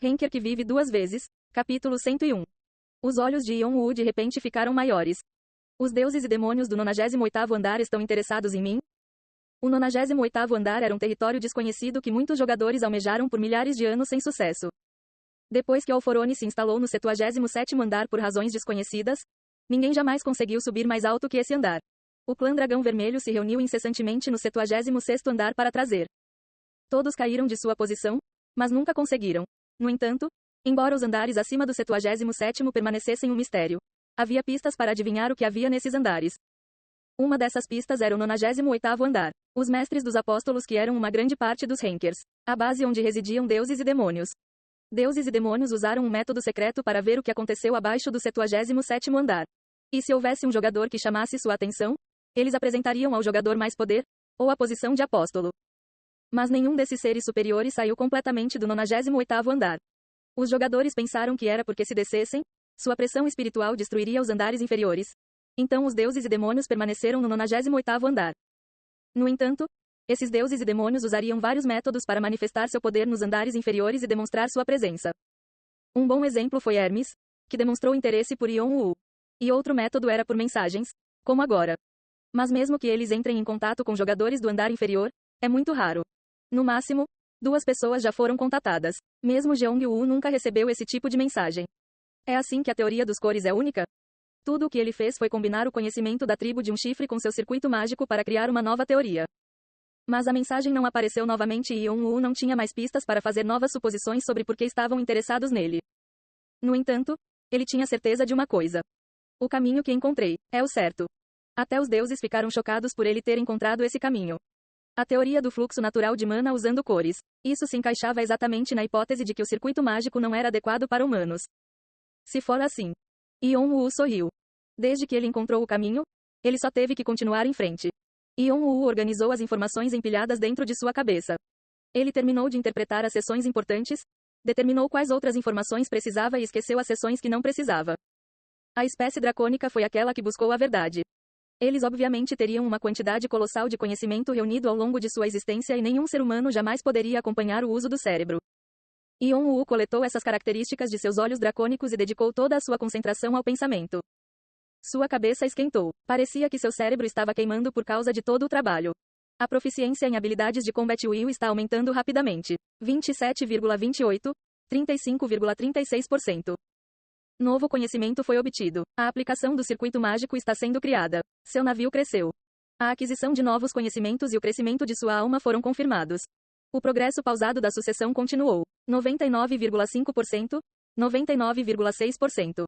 Henker que vive duas vezes. Capítulo 101. Os olhos de Yon-woo de repente ficaram maiores. Os deuses e demônios do 98º andar estão interessados em mim? O 98º andar era um território desconhecido que muitos jogadores almejaram por milhares de anos sem sucesso. Depois que Alforone se instalou no 77º andar por razões desconhecidas, ninguém jamais conseguiu subir mais alto que esse andar. O clã Dragão Vermelho se reuniu incessantemente no 76º andar para trazer. Todos caíram de sua posição, mas nunca conseguiram. No entanto, embora os andares acima do 77º permanecessem um mistério, havia pistas para adivinhar o que havia nesses andares. Uma dessas pistas era o 98º andar. Os mestres dos apóstolos que eram uma grande parte dos Henkers. A base onde residiam deuses e demônios. Deuses e demônios usaram um método secreto para ver o que aconteceu abaixo do 77º andar. E se houvesse um jogador que chamasse sua atenção, eles apresentariam ao jogador mais poder, ou a posição de apóstolo. Mas nenhum desses seres superiores saiu completamente do 98º andar. Os jogadores pensaram que era porque se descessem, sua pressão espiritual destruiria os andares inferiores. Então os deuses e demônios permaneceram no 98º andar. No entanto, esses deuses e demônios usariam vários métodos para manifestar seu poder nos andares inferiores e demonstrar sua presença. Um bom exemplo foi Hermes, que demonstrou interesse por Yon-woo. E outro método era por mensagens, como agora. Mas mesmo que eles entrem em contato com jogadores do andar inferior, é muito raro. No máximo, 2 pessoas já foram contatadas. Mesmo Jeong-woo nunca recebeu esse tipo de mensagem. É assim que a teoria dos cores é única? Tudo o que ele fez foi combinar o conhecimento da tribo de um chifre com seu circuito mágico para criar uma nova teoria. Mas a mensagem não apareceu novamente e Yon-woo não tinha mais pistas para fazer novas suposições sobre por que estavam interessados nele. No entanto, ele tinha certeza de uma coisa. O caminho que encontrei é o certo. Até os deuses ficaram chocados por ele ter encontrado esse caminho. A teoria do fluxo natural de mana usando cores. Isso se encaixava exatamente na hipótese de que o circuito mágico não era adequado para humanos. Se for assim. Yon-woo sorriu. Desde que ele encontrou o caminho, ele só teve que continuar em frente. Yon-woo organizou as informações empilhadas dentro de sua cabeça. Ele terminou de interpretar as seções importantes, determinou quais outras informações precisava e esqueceu as seções que não precisava. A espécie dracônica foi aquela que buscou a verdade. Eles obviamente teriam uma quantidade colossal de conhecimento reunido ao longo de sua existência e nenhum ser humano jamais poderia acompanhar o uso do cérebro. Yon-woo coletou essas características de seus olhos dracônicos e dedicou toda a sua concentração ao pensamento. Sua cabeça esquentou. Parecia que seu cérebro estava queimando por causa de todo o trabalho. A proficiência em habilidades de Combat Will está aumentando rapidamente. 27,28, 35,36%. Novo conhecimento foi obtido. A aplicação do circuito mágico está sendo criada. Seu navio cresceu. A aquisição de novos conhecimentos e o crescimento de sua alma foram confirmados. O progresso pausado da sucessão continuou. 99,5%, 99,6%.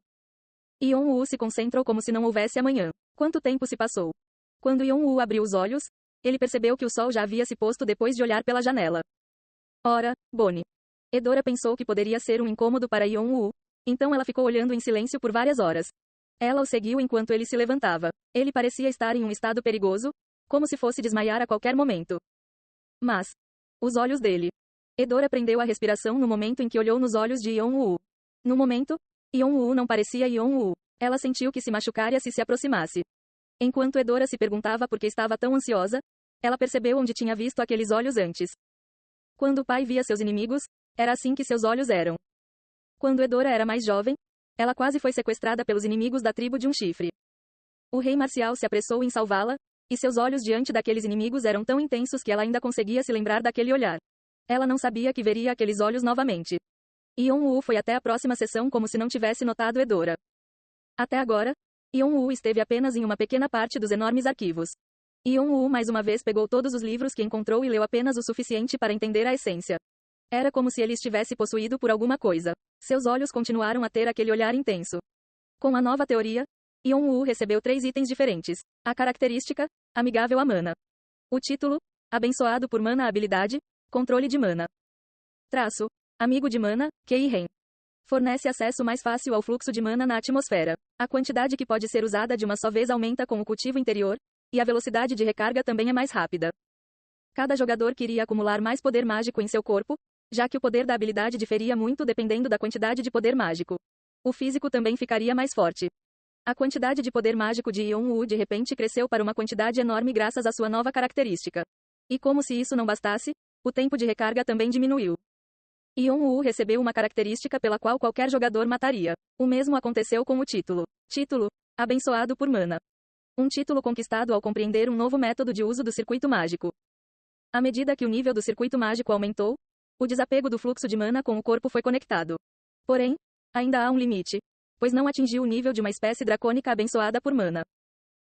Yon-woo se concentrou como se não houvesse amanhã. Quanto tempo se passou? Quando Yon-woo abriu os olhos, ele percebeu que o sol já havia se posto depois de olhar pela janela. Ora, Bonnie. Edora pensou que poderia ser um incômodo para Yon-woo, então ela ficou olhando em silêncio por várias horas. Ela o seguiu enquanto ele se levantava. Ele parecia estar em um estado perigoso, como se fosse desmaiar a qualquer momento. Mas, os olhos dele. Edora prendeu a respiração no momento em que olhou nos olhos de Yon-woo. No momento, Yon-woo não parecia Yon-woo. Ela sentiu que se machucaria se aproximasse. Enquanto Edora se perguntava por que estava tão ansiosa, ela percebeu onde tinha visto aqueles olhos antes. Quando o pai via seus inimigos, era assim que seus olhos eram. Quando Edora era mais jovem, ela quase foi sequestrada pelos inimigos da tribo de um chifre. O rei marcial se apressou em salvá-la, e seus olhos diante daqueles inimigos eram tão intensos que ela ainda conseguia se lembrar daquele olhar. Ela não sabia que veria aqueles olhos novamente. Yon-woo foi até a próxima sessão como se não tivesse notado Edora. Até agora, Yon-woo esteve apenas em uma pequena parte dos enormes arquivos. Yon-woo mais uma vez pegou todos os livros que encontrou e leu apenas o suficiente para entender a essência. Era como se ele estivesse possuído por alguma coisa. Seus olhos continuaram a ter aquele olhar intenso. Com a nova teoria, Yon-woo recebeu 3 itens diferentes. A característica, amigável a mana. O título, abençoado por mana habilidade, controle de mana. Traço, amigo de mana, Kei-Ren. Fornece acesso mais fácil ao fluxo de mana na atmosfera. A quantidade que pode ser usada de uma só vez aumenta com o cultivo interior, e a velocidade de recarga também é mais rápida. Cada jogador queria acumular mais poder mágico em seu corpo, já que o poder da habilidade diferia muito dependendo da quantidade de poder mágico. O físico também ficaria mais forte. A quantidade de poder mágico de Yon-woo de repente cresceu para uma quantidade enorme graças à sua nova característica. E como se isso não bastasse, o tempo de recarga também diminuiu. Yon-woo recebeu uma característica pela qual qualquer jogador mataria. O mesmo aconteceu com o título. Título: Abençoado por Mana. Um título conquistado ao compreender um novo método de uso do circuito mágico. À medida que o nível do circuito mágico aumentou, o desapego do fluxo de mana com o corpo foi conectado. Porém, ainda há um limite, pois não atingiu o nível de uma espécie dracônica abençoada por mana.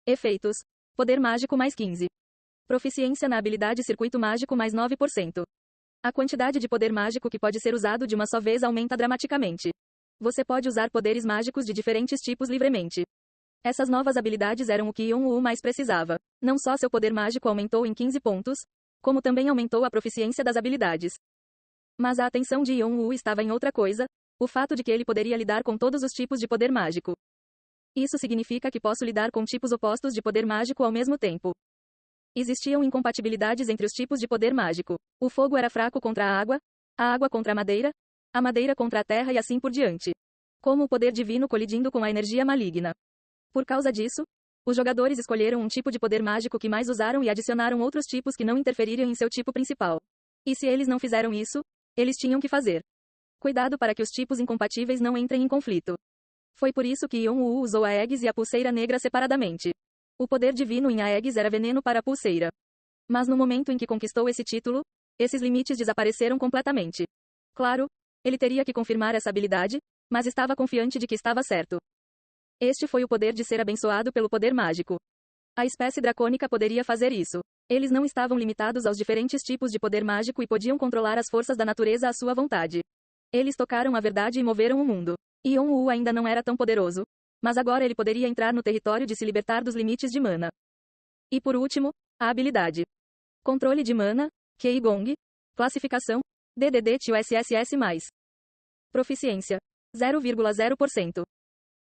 Efeitos: Poder mágico mais 15. Proficiência na habilidade circuito mágico mais 9%. A quantidade de poder mágico que pode ser usado de uma só vez aumenta dramaticamente. Você pode usar poderes mágicos de diferentes tipos livremente. Essas novas habilidades eram o que Yon-woo mais precisava. Não só seu poder mágico aumentou em 15 pontos, como também aumentou a proficiência das habilidades. Mas a atenção de Yon-woo estava em outra coisa, o fato de que ele poderia lidar com todos os tipos de poder mágico. Isso significa que posso lidar com tipos opostos de poder mágico ao mesmo tempo. Existiam incompatibilidades entre os tipos de poder mágico. O fogo era fraco contra a água contra a madeira contra a terra e assim por diante. Como o poder divino colidindo com a energia maligna. Por causa disso, os jogadores escolheram um tipo de poder mágico que mais usaram e adicionaram outros tipos que não interfeririam em seu tipo principal. E se eles não fizeram isso, eles tinham que fazer. Cuidado para que os tipos incompatíveis não entrem em conflito. Foi por isso que Yon-woo usou a Aegis e a pulseira negra separadamente. O poder divino em Aegis era veneno para a pulseira. Mas no momento em que conquistou esse título, esses limites desapareceram completamente. Claro, ele teria que confirmar essa habilidade, mas estava confiante de que estava certo. Este foi o poder de ser abençoado pelo poder mágico. A espécie dracônica poderia fazer isso. Eles não estavam limitados aos diferentes tipos de poder mágico e podiam controlar as forças da natureza à sua vontade. Eles tocaram a verdade e moveram o mundo. Yon-woo ainda não era tão poderoso, mas agora ele poderia entrar no território de se libertar dos limites de mana. E por último, a habilidade. Controle de mana, Kei-gong. Classificação, DDD-TUSSS+. Proficiência, 0,0%.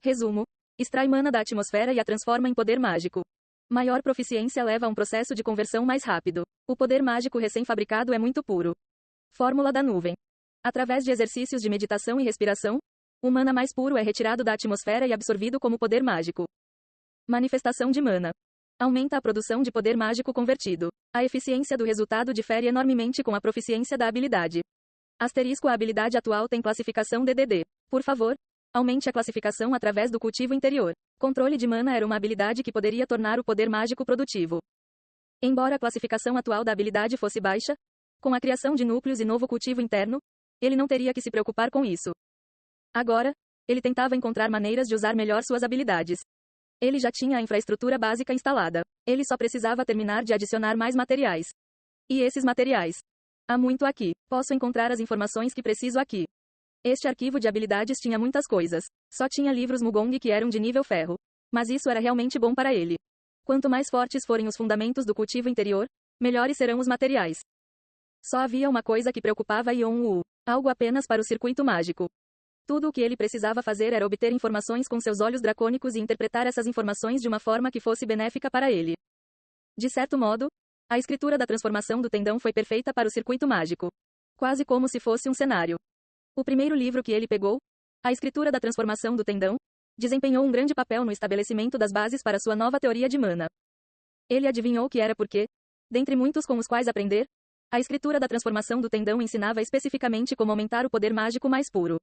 Resumo: extrai mana da atmosfera e a transforma em poder mágico. Maior proficiência leva a um processo de conversão mais rápido. O poder mágico recém-fabricado é muito puro. Fórmula da nuvem. Através de exercícios de meditação e respiração, o mana mais puro é retirado da atmosfera e absorvido como poder mágico. Manifestação de mana. Aumenta a produção de poder mágico convertido. A eficiência do resultado difere enormemente com a proficiência da habilidade. Asterisco: a habilidade atual tem classificação DDD. Por favor, aumente a classificação através do cultivo interior. Controle de mana era uma habilidade que poderia tornar o poder mágico produtivo. Embora a classificação atual da habilidade fosse baixa, com a criação de núcleos e novo cultivo interno, ele não teria que se preocupar com isso. Agora, ele tentava encontrar maneiras de usar melhor suas habilidades. Ele já tinha a infraestrutura básica instalada. Ele só precisava terminar de adicionar mais materiais. E esses materiais? Há muito aqui. Posso encontrar as informações que preciso aqui. Este arquivo de habilidades tinha muitas coisas. Só tinha livros Mugong que eram de nível ferro. Mas isso era realmente bom para ele. Quanto mais fortes forem os fundamentos do cultivo interior, melhores serão os materiais. Só havia uma coisa que preocupava Yon-woo. Algo apenas para o circuito mágico. Tudo o que ele precisava fazer era obter informações com seus olhos dracônicos e interpretar essas informações de uma forma que fosse benéfica para ele. De certo modo, a escritura da transformação do tendão foi perfeita para o circuito mágico. Quase como se fosse um cenário. O primeiro livro que ele pegou, A Escritura da Transformação do Tendão, desempenhou um grande papel no estabelecimento das bases para sua nova teoria de mana. Ele adivinhou que era porque, dentre muitos com os quais aprender, a Escritura da Transformação do Tendão ensinava especificamente como aumentar o poder mágico mais puro.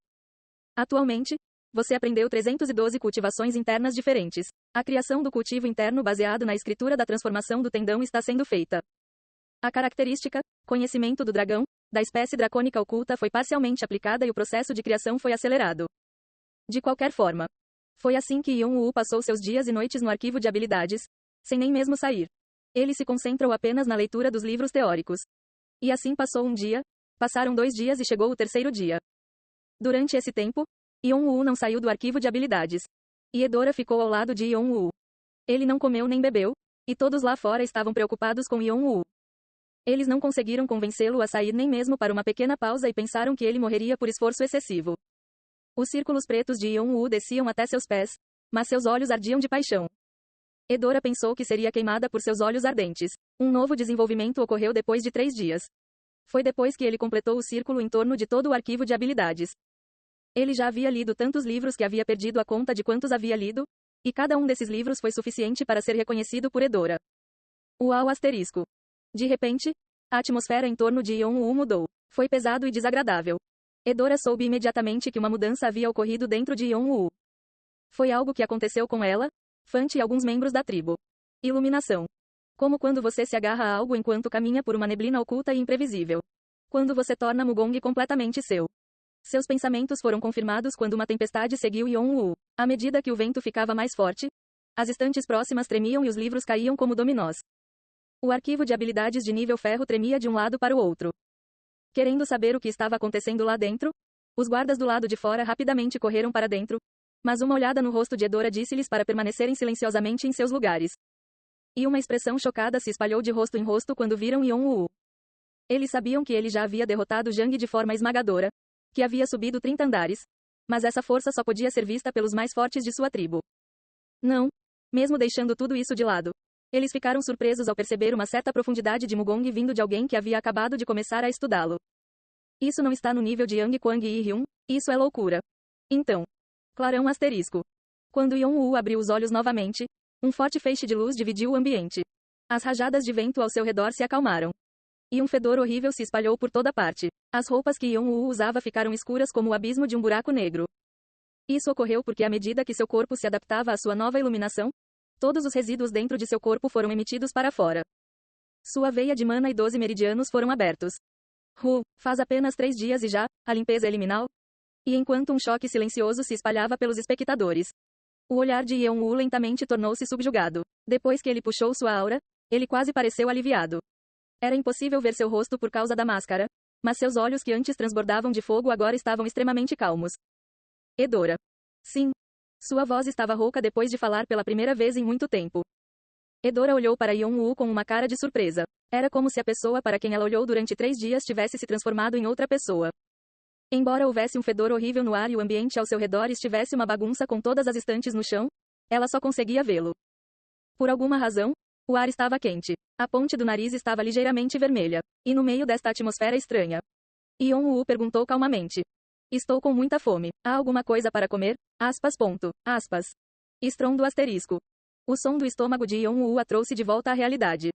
Atualmente, você aprendeu 312 cultivações internas diferentes. A criação do cultivo interno baseado na escritura da transformação do tendão está sendo feita. A característica, conhecimento do dragão, da espécie dracônica oculta foi parcialmente aplicada e o processo de criação foi acelerado. De qualquer forma, foi assim que Yon-woo passou seus dias e noites no arquivo de habilidades, sem nem mesmo sair. Ele se concentrou apenas na leitura dos livros teóricos. E assim passou um dia, passaram 2 dias e chegou o 3º dia. Durante esse tempo, Yon-woo não saiu do arquivo de habilidades. E Edora ficou ao lado de Yon-woo. Ele não comeu nem bebeu, e todos lá fora estavam preocupados com Yon-woo. Eles não conseguiram convencê-lo a sair nem mesmo para uma pequena pausa e pensaram que ele morreria por esforço excessivo. Os círculos pretos de Yon-woo desciam até seus pés, mas seus olhos ardiam de paixão. Edora pensou que seria queimada por seus olhos ardentes. Um novo desenvolvimento ocorreu depois de 3 dias. Foi depois que ele completou o círculo em torno de todo o arquivo de habilidades. Ele já havia lido tantos livros que havia perdido a conta de quantos havia lido, e cada um desses livros foi suficiente para ser reconhecido por Edora. Uau! Asterisco. De repente, a atmosfera em torno de Yon-woo mudou. Foi pesado e desagradável. Edora soube imediatamente que uma mudança havia ocorrido dentro de Yon-woo. Foi algo que aconteceu com ela, Fante e alguns membros da tribo. Iluminação. Como quando você se agarra a algo enquanto caminha por uma neblina oculta e imprevisível. Quando você torna Mugong completamente seu. Seus pensamentos foram confirmados quando uma tempestade seguiu Yon-woo. À medida que o vento ficava mais forte, as estantes próximas tremiam e os livros caíam como dominós. O arquivo de habilidades de nível ferro tremia de um lado para o outro. Querendo saber o que estava acontecendo lá dentro, os guardas do lado de fora rapidamente correram para dentro, mas uma olhada no rosto de Edora disse-lhes para permanecerem silenciosamente em seus lugares. E uma expressão chocada se espalhou de rosto em rosto quando viram Yon-woo. Eles sabiam que ele já havia derrotado Jang de forma esmagadora, que havia subido 30 andares, mas essa força só podia ser vista pelos mais fortes de sua tribo. Não. Mesmo deixando tudo isso de lado, eles ficaram surpresos ao perceber uma certa profundidade de Mugong vindo de alguém que havia acabado de começar a estudá-lo. Isso não está no nível de Yang Kwang e Hyun, isso é loucura. Então. Clarão asterisco. Quando Yon-woo abriu os olhos novamente, um forte feixe de luz dividiu o ambiente. As rajadas de vento ao seu redor se acalmaram. E um fedor horrível se espalhou por toda parte. As roupas que Yon-woo usava ficaram escuras como o abismo de um buraco negro. Isso ocorreu porque à medida que seu corpo se adaptava à sua nova iluminação, todos os resíduos dentro de seu corpo foram emitidos para fora. Sua veia de mana e 12 meridianos foram abertos. Faz apenas 3 dias e já, a limpeza eliminal? E enquanto um choque silencioso se espalhava pelos espectadores, o olhar de Yon-woo lentamente tornou-se subjugado. Depois que ele puxou sua aura, ele quase pareceu aliviado. Era impossível ver seu rosto por causa da máscara, mas seus olhos que antes transbordavam de fogo agora estavam extremamente calmos. Edora. Sim. Sua voz estava rouca depois de falar pela primeira vez em muito tempo. Edora olhou para Yon-woo com uma cara de surpresa. Era como se a pessoa para quem ela olhou durante 3 dias tivesse se transformado em outra pessoa. Embora houvesse um fedor horrível no ar e o ambiente ao seu redor estivesse uma bagunça com todas as estantes no chão, ela só conseguia vê-lo. Por alguma razão, o ar estava quente. A ponte do nariz estava ligeiramente vermelha. E no meio desta atmosfera estranha, Yon-woo perguntou calmamente. Estou com muita fome. Há alguma coisa para comer? Estrondo asterisco. O som do estômago de Yon-woo a trouxe de volta à realidade.